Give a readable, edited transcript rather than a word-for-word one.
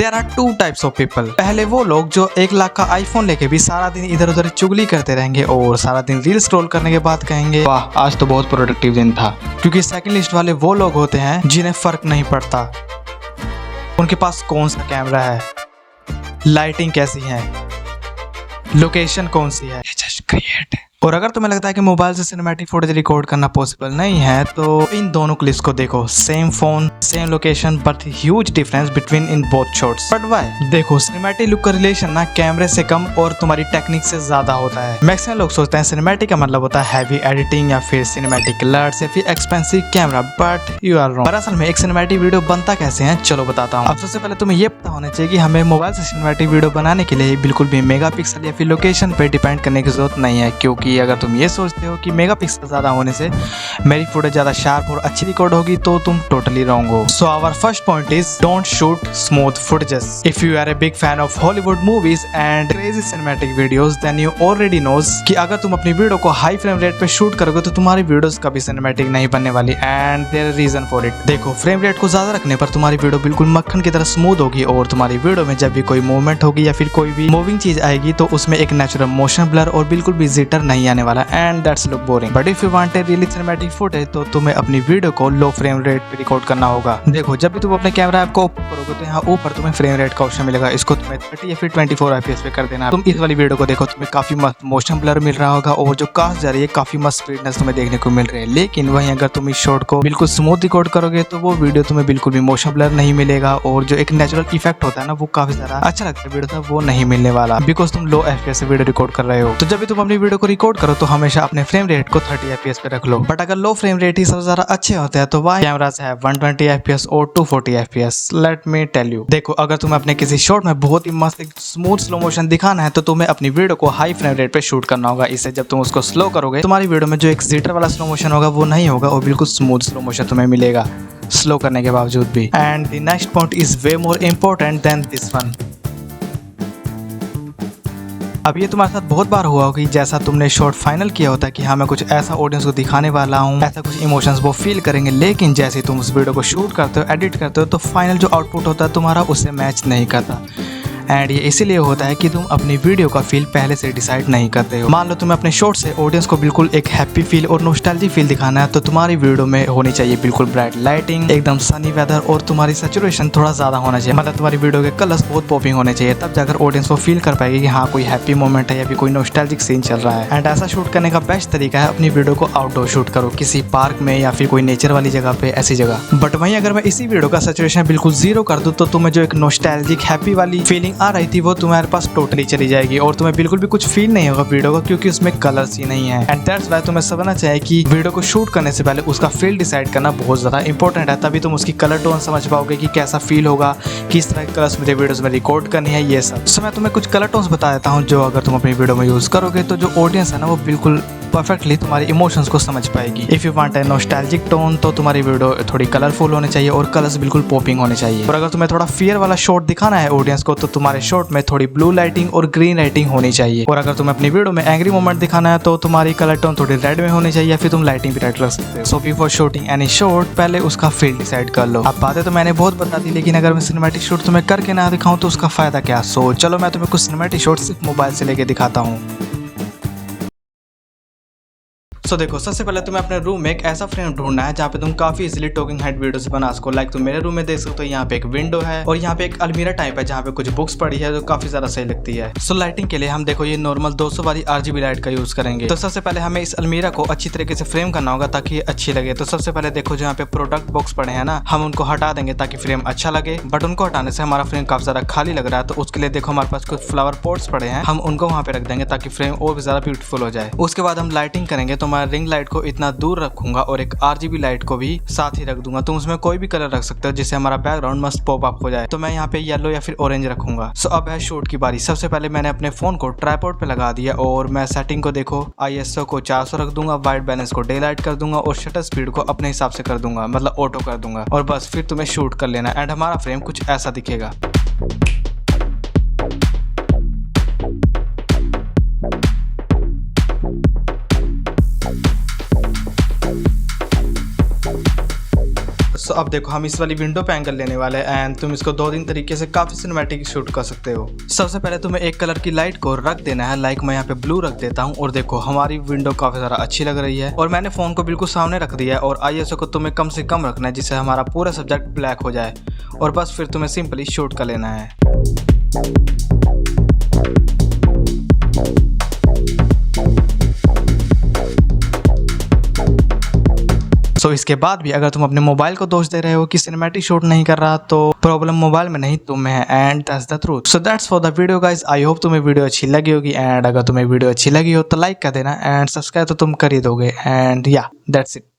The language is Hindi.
There are two types of people. पहले वो लोग जो 1 लाख का आईफोन लेके भी सारा दिन इधर उधर चुगली करते रहेंगे और सारा दिन रील स्क्रॉल करने के बाद कहेंगे वाह आज तो बहुत प्रोडक्टिव दिन था। क्योंकि सेकंड लिस्ट वाले वो लोग होते हैं जिन्हें फर्क नहीं पड़ता उनके पास कौन सा कैमरा है, लाइटिंग कैसी है, लोकेशन कौन सी है, जस्ट क्रिएट। और अगर तुम्हें लगता है कि मोबाइल से सिनेमैटिक फुटेज रिकॉर्ड करना पॉसिबल नहीं है तो इन दोनों क्लिप्स को देखो। Same phone same location but huge difference between in both shots. But why? देखो सिनेमैटिक लुक का रिलेशन ना कैमरे से कम और तुम्हारी टेक्निक से ज्यादा होता है। मैक्सिमम लोग सोचते हैं सिनेमैटिक का मतलब होता है हैवी एडिटिंग या फिर सिनेमैटिक कलर्स या फिर expensive camera, but you are wrong. दरअसल में एक सिनेमैटिक वीडियो बनता कैसे है चलो बताता हूँ। अब सबसे पहले तुम्हें ये पता होना चाहिए कि हमें मोबाइल से सिनेमैटिक वीडियो बनाने के लिए बिल्कुल भी मेगापिक्सल या फिर लोकेशन पे डिपेंड करने की जरूरत नहीं है। क्योंकि अगर तुम ये सोचते हो कि मेगापिक्सल ज्यादा होने से मेरी फोटो ज्यादा शार्प और अच्छी रिकॉर्ड होगी तो तुम टोटली रॉन्ग हो। So our first point is don't shoot smooth footages. If you are a big fan of Hollywood movies and crazy cinematic videos then you already knows कि अगर तुम अपनी वीडियो को हाई फ्रेम रेट पे शूट करोगे तो तुम्हारी वीडियोस कभी सिनेमैटिक नहीं बनने वाली and there is reason for it. देखो फ्रेम रेट को ज्यादा रखने पर तुम्हारी वीडियो बिल्कुल मक्खन की तरह स्मूथ होगी और तुम्हारी वीडियो में जब भी कोई मूवमेंट होगी या फिर कोई भी मूविंग चीज आएगी तो उसमें एक नेचुरल मोशन ब्लर और बिल्कुल भी जिटर नहीं आने वाला and that's look boring. But if you want a really cinematic footage तो तुम्हें अपनी वीडियो को लो फ्रेम रेट पे रिकॉर्ड करना होगा। देखो जब भी तुम अपने कैमरा ऐप को ओपन करोगे तो यहाँ ऊपर तुम्हें फ्रेम रेट का ऑप्शन मिलेगा। इसको तुम्हें 30 या फिर 24 FPS पे कर देना। तुम इस वाली वीडियो को देखो तुम्हें काफी मस्त मोशन ब्लर मिल रहा होगा और जो कास्ट जा रही है काफी मस्त स्पीडनेस तुम्हें देखने को मिल रही है। लेकिन वहीं अगर तुम इस शॉट को बिल्कुल स्मूथ रिकॉर्ड करोगे तो वो वीडियो तुम्हें बिल्कुल भी मोशन ब्लर नहीं मिलेगा और जो एक नेचुरल इफेक्ट होता है ना वो काफी ज्यादा अच्छा लगता है वीडियो वो नहीं मिलने वाला बिकॉज तुम लो FPS से वीडियो रिकॉर्ड कर रहे हो। तो जब भी तुम अपनी वीडियो को रिकॉर्ड करो तो हमेशा अपने फ्रेम रेट को 30 FPS पे रख लो। बट अगर लो फ्रेम रेट ही सबसे ज्यादा अच्छे होते हैं तो वाई कैमरास है 120 FPS और 240 FPS। Let me tell you. देखो अगर तुम्हें अपने किसी शॉट में बहुत ही मस्त स्मूथ स्लो मोशन दिखाना है तो तुम्हें अपनी वीडियो को हाई फ्रेम रेट पे शूट करना होगा। इससे जब तुम उसको स्लो करोगे तुम्हारी वीडियो में जो एक जिटर वाला स्लो मोशन होगा वो नहीं होगा और बिल्कुल स्मूथ स्लो मोशन तुम्हें मिलेगा स्लो करने के बावजूद भी। And the next point is way more important then this one. अब ये तुम्हारे साथ बहुत बार हुआ होगा कि जैसा तुमने शॉट फाइनल किया होता है कि हाँ मैं कुछ ऐसा ऑडियंस को दिखाने वाला हूँ, ऐसा कुछ इमोशंस वो फील करेंगे, लेकिन जैसे तुम उस वीडियो को शूट करते हो एडिट करते हो तो फाइनल जो आउटपुट होता है तुम्हारा उससे मैच नहीं करता। एंड ये इसीलिए होता है कि तुम अपनी वीडियो का फील पहले से डिसाइड नहीं करते हो। मान लो तुम्हें अपने शॉट से ऑडियंस को बिल्कुल एक हैप्पी फील और नॉस्टैल्जिक फील दिखाना है तो तुम्हारी वीडियो में होनी चाहिए बिल्कुल ब्राइट लाइटिंग, एकदम सनी वेदर और तुम्हारी सैचुरेशन थोड़ा ज्यादा होना चाहिए। मतलब तुम्हारी वीडियो के कलर्स बहुत पॉपिंग होने चाहिए। तब जाकर ऑडियंस को फील कर पाएगी कि हाँ कोई हैप्पी मोमेंट है या फिर कोई नॉस्टैल्जिक सीन चल रहा है। एंड ऐसा शूट करने का बेस्ट तरीका है अपनी वीडियो को आउटडोर शूट करो, किसी पार्क में या फिर कोई नेचर वाली जगह पे, ऐसी जगह। बट वहीं अगर मैं इसी वीडियो का सैचुरेशन बिल्कुल 0 कर दूं तो तुम्हें जो एक नॉस्टैल्जिक हैप्पी वाली फीलिंग आ रही थी वो तुम्हारे पास टोटली चली जाएगी और तुम्हें बिल्कुल भी कुछ फील नहीं होगा वीडियो को क्योंकि उसमें कलर्स ही नहीं है। एंड दैट्स व्हाई तुम्हें समझना चाहिए कि वीडियो को शूट करने से पहले उसका फील डिसाइड करना बहुत ज्यादा इंपॉर्टेंट है। तभी तुम उसकी कलर टोन समझ पाओगे कि कैसा फील होगा, किस तरह के कलर्स मुझे वीडियोस में रिकॉर्ड करनी है ये सब। तो मैं तुम्हें कुछ कलर टोन्स बता देता हूँ जो अगर तुम अपनी वीडियो में यूज करोगे तो जो ऑडियंस है ना वो बिल्कुल परफेक्टली तुम्हारी इमोशंस को समझ पाएगी। If you want a nostalgic tone तो तुम्हारी वीडियो थोड़ी कलरफुल होनी चाहिए और कलर्स बिल्कुल पॉपिंग होने चाहिए। और अगर तुम्हें थोड़ा फियर वाला शॉट दिखाना है ऑडियंस को तो तुम्हारे शॉट में थोड़ी ब्लू लाइटिंग और ग्रीन लाइटिंग होनी चाहिए। और अगर तुम्हें अपनी वीडियो में एंग्री मोमेंट दिखाना है तो तुम्हारी कलर टोन थोड़ी रेड में होनी चाहिए या फिर तुम लाइटिंग भी रेड रख सकते हो। So before shooting any shot पहले उसका फील डिसाइड कर लो। अब बातें तो मैंने बहुत बता दी लेकिन अगर मैं सिनेमैटिक शॉट तुम्हें करके ना दिखाऊं तो उसका फायदा क्या। सो चलो मैं तुम्हें कुछ सिनेमैटिक शॉट सिर्फ मोबाइल से लेके दिखाता हूँ। सो देखो सबसे पहले तुम्हें अपने रूम में एक ऐसा फ्रेम ढूंढना है जहाँ पे तुम काफी इजीली टॉकिंग हेड वीडियोस बना सको। लाइक तुम मेरे रूम में देख सकते हो यहाँ पे एक विंडो है और यहाँ पे एक अलमीरा टाइप है जहाँ पे कुछ बुक्स पड़ी है जो काफी ज्यादा सही लगती है। सो लाइटिंग के लिए हम देखो ये नॉर्मल 200 वाली RGB लाइट का यूज करेंगे। तो सबसे पहले हमें इस अलमीरा को अच्छी तरीके से फ्रेम करना होगा ताकि अच्छी लगे। तो सबसे पहले देखो जहाँ पे प्रोडक्ट बॉक्स पड़े हैं ना हम उनको हटा देंगे ताकि फ्रेम अच्छा लगे। बट उनको हटाने से हमारा फ्रेम काफी ज्यादा खाली लग रहा है तो उसके लिए देखो हमारे पास कुछ फ्लावर पॉट्स पड़े हैं हम उनको वहाँ पे रख देंगे ताकि फ्रेम और भी ज्यादा ब्यूटीफुल हो जाए। उसके बाद हम लाइटिंग करेंगे तो मैं रिंग लाइट को इतना दूर रखूंगा और एक RGB लाइट को भी साथ ही रख दूंगा। तुम उसमें कोई भी कलर रख सकते हो जिससे हमारा बैकग्राउंड मस्त पॉप अप हो जाए। तो मैं यहाँ पे येलो या फिर ऑरेंज रखूंगा। सो अब है शूट की बारी। सबसे पहले मैंने अपने फोन को ट्राइपॉड पे लगा दिया और मैं सेटिंग को देखो ISO को 400 रख दूंगा, वाइट बैलेंस को डे लाइट कर दूंगा और शटर स्पीड को अपने हिसाब से कर दूंगा, मतलब ऑटो कर दूंगा। और बस फिर तुम्हें शूट कर लेना एंड हमारा फ्रेम कुछ ऐसा दिखेगा। सो अब देखो हम इस वाली विंडो पे एंगल लेने वाले हैं एंड तुम इसको 2-3 तरीके से काफी सिनेमैटिक शूट कर सकते हो। सबसे पहले तुम्हें एक कलर की लाइट को रख देना है, लाइक मैं यहाँ पे ब्लू रख देता हूँ और देखो हमारी विंडो काफी ज्यादा अच्छी लग रही है और मैंने फोन को बिल्कुल सामने रख दिया है और ISO को तुम्हें कम से कम रखना है जिससे हमारा पूरा सब्जेक्ट ब्लैक हो जाए और बस फिर तुम्हें सिंपली शूट कर लेना है। सो इसके बाद भी अगर तुम अपने मोबाइल को दोष दे रहे हो कि सिनेमैटिक शूट नहीं कर रहा तो प्रॉब्लम मोबाइल में नहीं तुम में है and that's the truth. So that's for the video guys, I hope तुम्हें वीडियो अच्छी लगी होगी एंड अगर तुम्हें वीडियो अच्छी लगी हो तो लाइक कर देना एंड सब्सक्राइब तो तुम कर ही दोगे एंड या दैट्स इट।